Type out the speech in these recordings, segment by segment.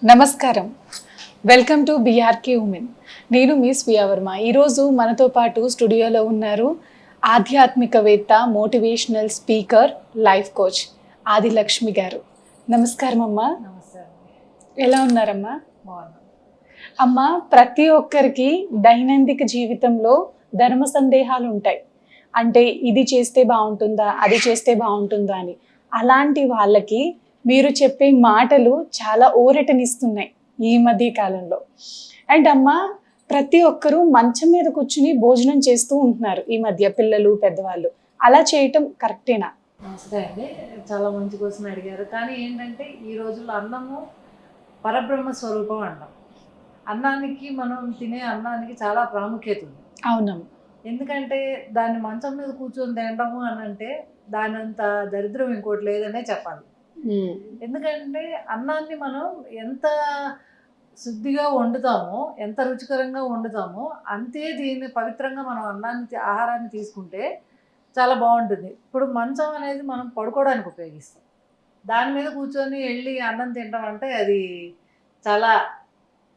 నమస్కారం. Welcome to BRK women. నేను మీ స్వీయ వర్మ. ఈరోజు మనతో పాటు స్టూడియోలో ఉన్నారు ఆధ్యాత్మికవేత్త, motivational speaker, life coach Adilakshmi గారు. నమస్కారం అమ్మా. నమస్తే అండి. ఎలా ఉన్నారమ్మా? బాగున్నాను. అమ్మ, ప్రతి ఒక్కరికి దైనందిక జీవితంలో ధర్మ సందేహాలు ఉంటాయి. అంటే ఇది చేస్తే బాగుంటుందా, అది చేస్తే బాగుంటుందా అని. అలాంటి వాళ్ళకి మీరు చెప్పే మాటలు చాలా ఊరటనిస్తున్నాయి ఈ మధ్య కాలంలో. అండ్ అమ్మ, ప్రతి ఒక్కరూ మంచం మీద కూర్చుని భోజనం చేస్తూ ఉంటున్నారు ఈ మధ్య, పిల్లలు పెద్దవాళ్ళు. అలా చేయటం కరెక్టేనా? నమస్తే అండి. చాలా మంచి క్వశ్చన్ అడిగారు. కానీ ఏంటంటే ఈ రోజుల్లో అన్నము పరబ్రహ్మ స్వరూపం అంటాం. అన్నానికి మనం తినే అన్నానికి చాలా ప్రాముఖ్యత ఉంది. అవునమ్మా. ఎందుకంటే దాన్ని మంచం మీద కూర్చొని తినడము అని అంటే దానంత దరిద్రం ఇంకోటి లేదనే చెప్పాలి. ఎందుకంటే అన్నాన్ని మనం ఎంత శుద్ధిగా వండుతామో, ఎంత రుచికరంగా వండుతామో అంతే దీన్ని పవిత్రంగా మనం ఆహారాన్ని తీసుకుంటే చాలా బాగుంటుంది. ఇప్పుడు మంచం అనేది మనం పడుకోవడానికి ఉపయోగిస్తాం. దాని మీద కూర్చొని వెళ్ళి అన్నం తినడం అంటే అది చాలా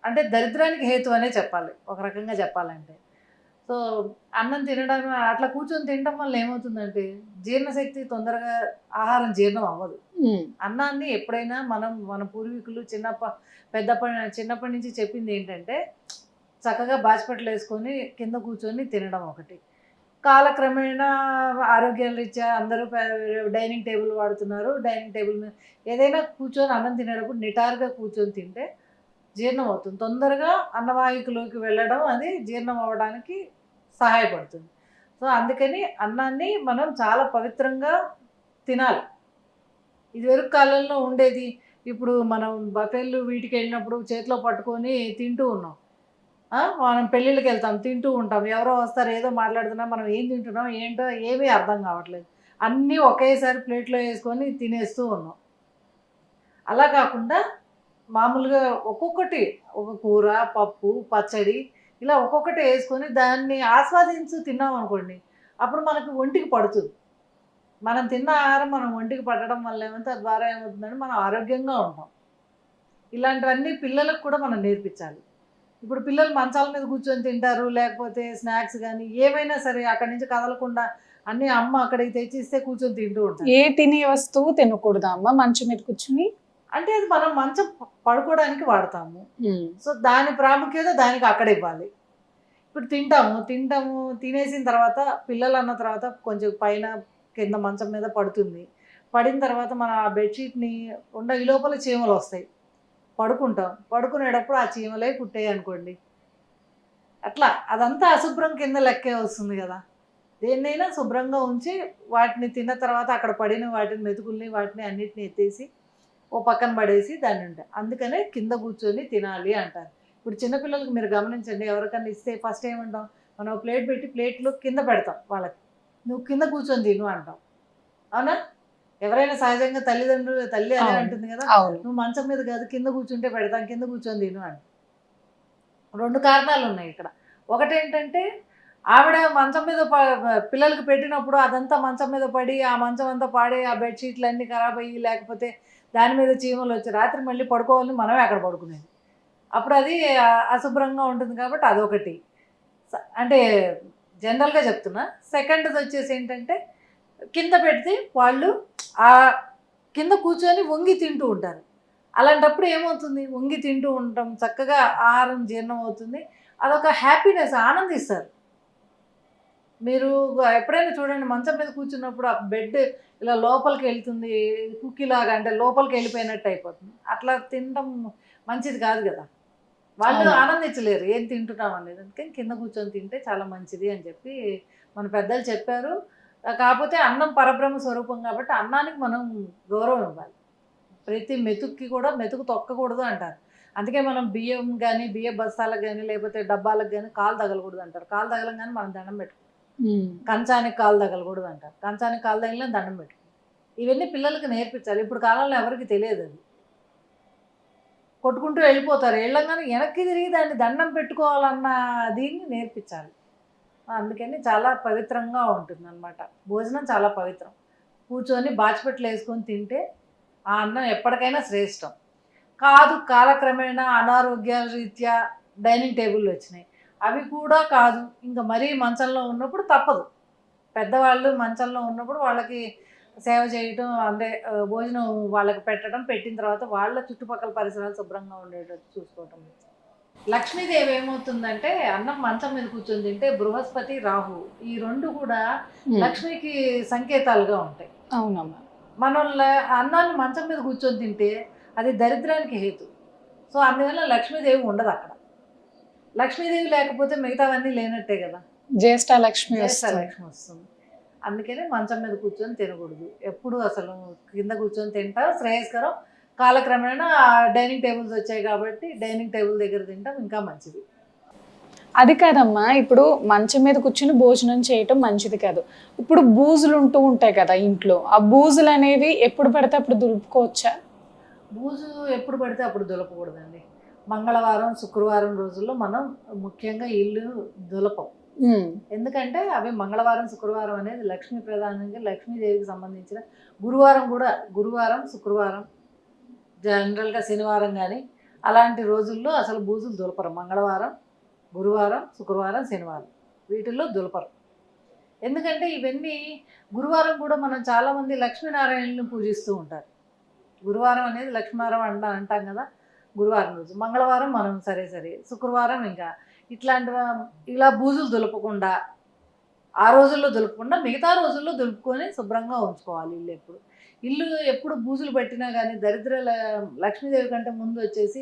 అంటే దరిద్రానికి హేతు అనే చెప్పాలి, ఒక రకంగా చెప్పాలంటే. సో అన్నం తినడం అట్లా కూర్చొని తినడం వల్ల ఏమవుతుందంటే జీర్ణశక్తి తొందరగా ఆహారం జీర్ణం అవ్వదు. అన్నాన్ని ఎప్పుడైనా మన పూర్వీకులు చిన్నప్పటి నుంచి చెప్పింది ఏంటంటే చక్కగా బాచిపట్లు వేసుకొని కింద కూర్చొని తినడం ఒకటి. కాలక్రమేణా ఆరోగ్యాల రీత్యా అందరూ డైనింగ్ టేబుల్ వాడుతున్నారు. డైనింగ్ టేబుల్ మీద ఏదైనా కూర్చొని అన్నం తినేటప్పుడు నిటారుగా కూర్చొని తింటే జీర్ణం అవుతుంది. తొందరగా అన్నవాహికలోకి వెళ్ళడం, అది జీర్ణం అవ్వడానికి సహాయపడుతుంది. సో అందుకని అన్నాన్ని మనం చాలా పవిత్రంగా తినాలి. ఇదివరకు కాలంలో ఉండేది, ఇప్పుడు మనం బఫేళ్ళు వీటికి వెళ్ళినప్పుడు చేతిలో పట్టుకొని తింటూ ఉన్నాం. మనం పెళ్ళిళ్ళకి వెళ్తాం, తింటూ ఉంటాం. ఎవరో వస్తారు, ఏదో మాట్లాడుతున్నాం, మనం ఏం తింటున్నాం ఏంటో ఏమీ అర్థం కావట్లేదు. అన్నీ ఒకేసారి ప్లేట్లో వేసుకొని తినేస్తూ ఉన్నాం. అలా కాకుండా మామూలుగా ఒక్కొక్కటి, ఒక కూర, పప్పు, పచ్చడి ఇలా ఒక్కొక్కటి వేసుకొని దాన్ని ఆస్వాదించు తిన్నాం అనుకోండి, అప్పుడు మనకు ఒంటికి పడుతుంది. మనం తిన్న ఆహారం మనం ఒంటికి పట్టడం వల్ల తద్వారా ఏమవుతుందంటే మనం ఆరోగ్యంగా ఉంటాం. ఇలాంటివన్నీ పిల్లలకు కూడా మనం నేర్పించాలి. ఇప్పుడు పిల్లలు మంచాల మీద కూర్చొని తింటారు, లేకపోతే స్నాక్స్ కానీ ఏమైనా సరే అక్కడి నుంచి కదలకుండా అన్నీ అమ్మ అక్కడికి తెచ్చిస్తే కూర్చొని తింటూ ఉంటారు. ఏ తినే వస్తువు తినకూడదా అమ్మ మంచం మీద కూర్చుని? అంటే అది మనం మంచం పడుకోవడానికి వాడతాము. సో దాని ప్రాముఖ్యత దానికి అక్కడ ఇవ్వాలి. ఇప్పుడు తింటాము తినేసిన తర్వాత పిల్లలు అన్న తర్వాత కొంచెం పైన కింద మంచం మీద పడుతుంది. పడిన తర్వాత మనం ఆ బెడ్షీట్ని ఈ లోపల చీమలు వస్తాయి. పడుకునేటప్పుడు ఆ చీమలే కుట్టాయి అనుకోండి, అట్లా అదంతా అశుభ్రం కింద లెక్కే వస్తుంది కదా. దేన్నైనా శుభ్రంగా ఉంచి వాటిని తిన్న తర్వాత అక్కడ పడిన వాటిని మెతుకుల్ని వాటిని అన్నిటిని ఎత్తేసి ఓ పక్కన పడేసి దాన్ని ఉంటాయి. అందుకనే కింద కూర్చొని తినాలి అంటారు. ఇప్పుడు చిన్నపిల్లలకి మీరు గమనించండి, ఎవరికన్నా ఇస్తే ఫస్ట్ ఏమంటాం, మనం ప్లేట్ పెట్టి ప్లేట్లో కింద పెడతాం వాళ్ళకి, నువ్వు కింద కూర్చొని తిను అంటాం. అవునా? ఎవరైనా సహజంగా తల్లి అదే అంటుంది కదా, నువ్వు మంచం మీద కాదు కింద కూర్చుంటే పెడతాం, కింద కూర్చొని తిను అని. 2 కారణాలు ఉన్నాయి ఇక్కడ. ఒకటేంటంటే ఆవిడ మంచం మీద పిల్లలకి పెట్టినప్పుడు అదంతా మంచం మీద పడి ఆ మంచం అంతా పాడి ఆ బెడ్షీట్లు అన్నీ ఖరాబ్ అయ్యి, లేకపోతే దాని మీద చీమలు వచ్చి రాత్రి మళ్ళీ పడుకోవాలని మనమే అక్కడ పడుకునేది. అప్పుడు అది అశుభ్రంగా ఉంటుంది కాబట్టి అదొకటి. అంటే జనరల్గా చెప్తున్నా. సెకండ్ది వచ్చేసి ఏంటంటే కింద పెడితే వాళ్ళు ఆ కింద కూర్చొని వంగి తింటూ ఉంటారు. అలాంటప్పుడు ఏమవుతుంది, వంగి తింటూ ఉంటాం, చక్కగా ఆహారం జీర్ణం అవుతుంది. అదొక హ్యాపీనెస్, ఆనందిస్తారు. మీరు ఎప్పుడైనా చూడండి, మంచం మీద కూర్చున్నప్పుడు ఆ బెడ్ ఇలా లోపలికి వెళ్తుంది, కుక్కీలాగా, అంటే లోపలికి వెళ్ళిపోయినట్టు అయిపోతుంది. అట్లా తినడం మంచిది కాదు కదా. వాళ్ళు ఆనందించలేరు ఏం తింటున్నాం అనేది. అందుకని కింద కూర్చొని తింటే చాలా మంచిది అని చెప్పి మన పెద్దలు చెప్పారు. కాకపోతే అన్నం పరబ్రహ్మ స్వరూపం కాబట్టి అన్నానికి మనం గౌరవం ఇవ్వాలి. ప్రతి మెతుక్కి కూడా మెతుకు తొక్కకూడదు అంటారు. అందుకే మనం బియ్యం కానీ, బియ్య బస్తాలకు కానీ, లేకపోతే డబ్బాలకు కానీ కాలు తగలకూడదు అంటారు. కాలు తగలంగానే మనం దండం పెట్టుకుంటాం. కంచానికి కాలు తగలకూడదు అంటారు. కంచానికి కాలు తగిలిన దండం పెట్టుకుంటాం. ఇవన్నీ పిల్లలకి నేర్పించాలి. ఇప్పుడు కాలంలో ఎవరికి తెలియదు. అది కొట్టుకుంటూ వెళ్ళిపోతారు. వెళ్ళంగానే వెనక్కి తిరిగి దాన్ని దండం పెట్టుకోవాలన్న దీన్ని నేర్పించాలి. అందుకని చాలా పవిత్రంగా ఉంటుంది అన్నమాట. భోజనం చాలా పవిత్రం. కూర్చొని బాచిపెట్లు వేసుకొని తింటే ఆ అన్నం ఎప్పటికైనా శ్రేష్టం. కాదు, కాలక్రమేణా అనారోగ్యాల రీత్యా డైనింగ్ టేబుల్ వచ్చినాయి. అవి కూడా కాదు, ఇంకా మరీ మంచంలో ఉన్నప్పుడు తప్పదు. పెద్దవాళ్ళు మంచంలో ఉన్నప్పుడు వాళ్ళకి సేవ చేయటం, అంటే భోజనం వాళ్ళకి పెట్టడం, పెట్టిన తర్వాత వాళ్ళ చుట్టుపక్కల పరిసరాలు శుభ్రంగా ఉండేటట్టు చూసుకోవటం. లక్ష్మీదేవి ఏమవుతుందంటే అన్నం మంచం మీద కూర్చొని తింటే బృహస్పతి, రాహు ఈ రెండు కూడా లక్ష్మికి సంకేతాలుగా ఉంటాయి. అవునమ్మా. మనం అన్నాన్ని మంచం మీద కూర్చొని తింటే అది దరిద్రానికి హేతు. సో అందువల్ల లక్ష్మీదేవి ఉండదు అక్కడ. లక్ష్మీదేవి లేకపోతే మిగతావన్నీ లేనట్టే కదా. జ్యేష్ఠ లక్ష్మి లక్ష్మి వస్తుంది. అందుకనే మంచం మీద కూర్చొని తినకూడదు ఎప్పుడు. అసలు కింద కూర్చొని తింటా శ్రేయస్కరం. కాలక్రమేణా డైనింగ్ టేబుల్స్ వచ్చాయి కాబట్టి డైనింగ్ టేబుల్ దగ్గర తింటాం ఇంకా మంచిది. అది కాదమ్మా, ఇప్పుడు మంచం మీద కూర్చొని భోజనం చేయటం మంచిది కాదు. ఇప్పుడు బూజులు ఉంటూ ఉంటాయి కదా ఇంట్లో, ఆ బూజులు అనేవి ఎప్పుడు పడితే అప్పుడు దులుపుకోవచ్చా? బూజు ఎప్పుడు పడితే అప్పుడు దులపకూడదండి. మంగళవారం, శుక్రవారం రోజుల్లో మనం ముఖ్యంగా ఇల్లు దులపం. ఎందుకంటే అవి మంగళవారం, శుక్రవారం అనేది లక్ష్మీ ప్రధానంగా లక్ష్మీదేవికి సంబంధించిన. గురువారం కూడా, గురువారం, శుక్రవారం, జనరల్గా శనివారం కానీ అలాంటి రోజుల్లో అసలు బూజులు దులపరు. మంగళవారం, గురువారం, శుక్రవారం, శనివారం వీటిల్లో దులపరు. ఎందుకంటే ఇవన్నీ గురువారం కూడా మనం చాలామంది లక్ష్మీనారాయణని పూజిస్తూ ఉంటారు. గురువారం అనేది లక్ష్మీనారాయణ అంటాం కదా, గురువారం రోజు. మంగళవారం మనం సరే, శుక్రవారం ఇంకా ఇట్లాంటివి ఇలా బూజులు దులపకుండా, ఆ రోజుల్లో దులపకుండా మిగతా రోజుల్లో దులుపుకొని శుభ్రంగా ఉంచుకోవాలి ఇల్లు. ఇల్లు ఎప్పుడు బూజులు పట్టినా కానీ లక్ష్మీదేవి కంటే ముందు వచ్చేసి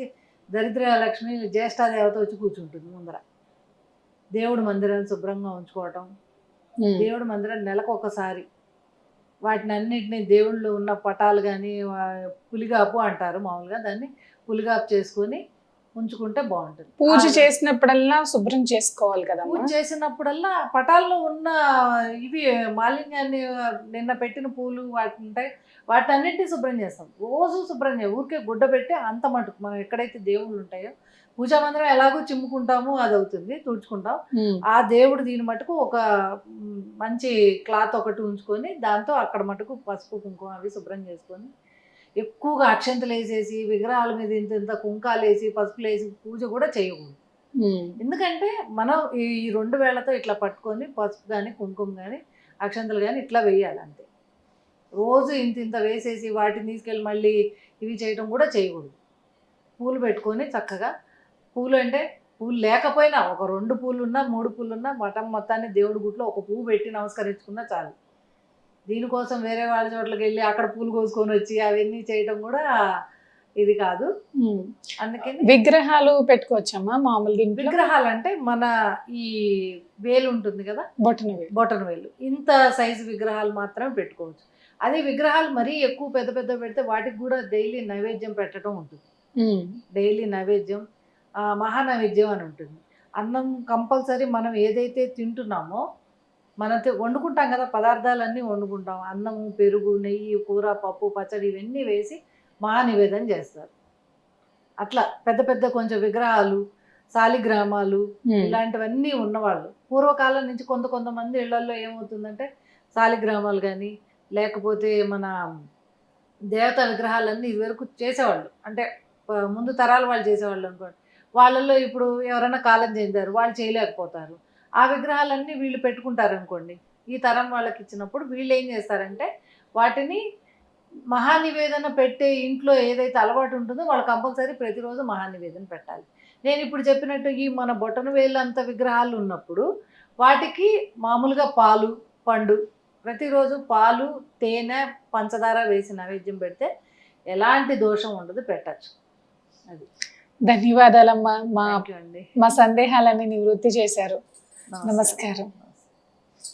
దరిద్ర లక్ష్మి జ్యేష్ఠాదేవత వచ్చి కూర్చుంటుంది ముందర. దేవుడి మందిరాన్ని శుభ్రంగా ఉంచుకోవటం, దేవుడి మందిరాన్ని నెలకు ఒకసారి వాటిని అన్నిటినీ దేవుళ్ళు ఉన్న పటాలు కానీ పులిగాపు అంటారు మామూలుగా, దాన్ని పులిగాపు చేసుకొని ఉంచుకుంటే బాగుంటుంది. పూజ చేసినప్పుడల్లా శుభ్రం చేసుకోవాలి కదా. పూజ చేసినప్పుడల్లా పటాల్లో ఉన్న ఇవి మాలిన్యాన్ని, నిన్న పెట్టిన పూలు వాటి ఉంటాయి, వాటన్నింటినీ శుభ్రం చేస్తాం. రోజు శుభ్రం చేయాలి. ఊరికే గుడ్డ పెట్టి అంత మటుకు మనం ఎక్కడైతే దేవుళ్ళు ఉంటాయో పూజా మందిరం ఎలాగో చిమ్ముకుంటాము, అది అవుతుంది, తుడుచుకుంటాం. ఆ దేవుడు దీని మటుకు ఒక మంచి క్లాత్ ఒకటి ఉంచుకొని దాంతో అక్కడ మటుకు పసుపు కుంకుమ అవి శుభ్రం చేసుకొని ఎక్కువగా అక్షంతలు వేసేసి విగ్రహాల మీద ఇంత కుంకాలు వేసి పసుపులు వేసి పూజ కూడా చేయకూడదు. ఎందుకంటే మనం ఈ 2 వేళ్లతో ఇట్లా పట్టుకొని పసుపు కానీ కుంకుమ కానీ అక్షంతలు కానీ ఇట్లా వేయాలి అంతే. రోజు ఇంత వేసేసి వాటిని తీసుకెళ్ళి మళ్ళీ ఇవి చేయడం కూడా చేయకూడదు. పూలు పెట్టుకొని చక్కగా, పూలు అంటే పూలు లేకపోయినా ఒక 2 పూలున్నా 3 పూలున్నా మఠం మొత్తాన్ని దేవుడి గుట్లో ఒక పువ్వు పెట్టి నమస్కరించుకున్నా చాలు. దీనికోసం వేరే వాళ్ళ చోట్లకి వెళ్ళి అక్కడ పూలు కోసుకొని వచ్చి అవన్నీ చేయడం కూడా ఇది కాదు. అందుకని విగ్రహాలు పెట్టుకోవచ్చమ్మా మామూలుగా. విగ్రహాలు అంటే మన ఈ వేలు ఉంటుంది కదా, బొటన వేలు ఇంత సైజు విగ్రహాలు మాత్రమే పెట్టుకోవచ్చు. అదే విగ్రహాలు మరీ ఎక్కువ పెద్ద పెడితే వాటికి కూడా డైలీ నైవేద్యం పెట్టడం ఉంటుంది. డైలీ నైవేద్యం, మహానైవేద్యం అని ఉంటుంది. అన్నం కంపల్సరీ మనం ఏదైతే తింటున్నామో మనం వండుకుంటాం కదా, పదార్థాలన్నీ వండుకుంటాం. అన్నము, పెరుగు, నెయ్యి, కూర, పప్పు, పచ్చడి ఇవన్నీ వేసి మహానివేదన చేస్తారు. అట్లా పెద్ద కొంచెం విగ్రహాలు, శాలిగ్రామాలు ఇలాంటివన్నీ ఉన్నవాళ్ళు పూర్వకాలం నుంచి కొంతమంది ఇళ్లలో ఏమవుతుందంటే శాలిగ్రామాలు కానీ లేకపోతే మన దేవతా విగ్రహాలన్నీ ఇదివరకు చేసేవాళ్ళు. అంటే ముందు తరాల వాళ్ళు చేసేవాళ్ళు అనుకోండి. వాళ్ళల్లో ఇప్పుడు ఎవరైనా కాలం చెందారు, వాళ్ళు చేయలేకపోతారు. ఆ విగ్రహాలన్నీ వీళ్ళు పెట్టుకుంటారు అనుకోండి. ఈ తరం వాళ్ళకి ఇచ్చినప్పుడు వీళ్ళు ఏం చేస్తారంటే వాటిని మహానివేదన పెట్టే ఇంట్లో ఏదైతే అలవాటు ఉంటుందో వాళ్ళు కంపల్సరీ ప్రతిరోజు మహానివేదన పెట్టాలి. నేను ఇప్పుడు చెప్పినట్టు ఈ మన బొటన వేలు అంత విగ్రహాలు ఉన్నప్పుడు వాటికి మామూలుగా పాలు, పండు, ప్రతిరోజు పాలు, తేనె, పంచదార వేసి నైవేద్యం పెడితే ఎలాంటి దోషం ఉండదు, పెట్టచ్చు. అది. ధన్యవాదాలమ్మా, మా సందేహాలన్నీ నివృత్తి చేశారు. నమస్కారం.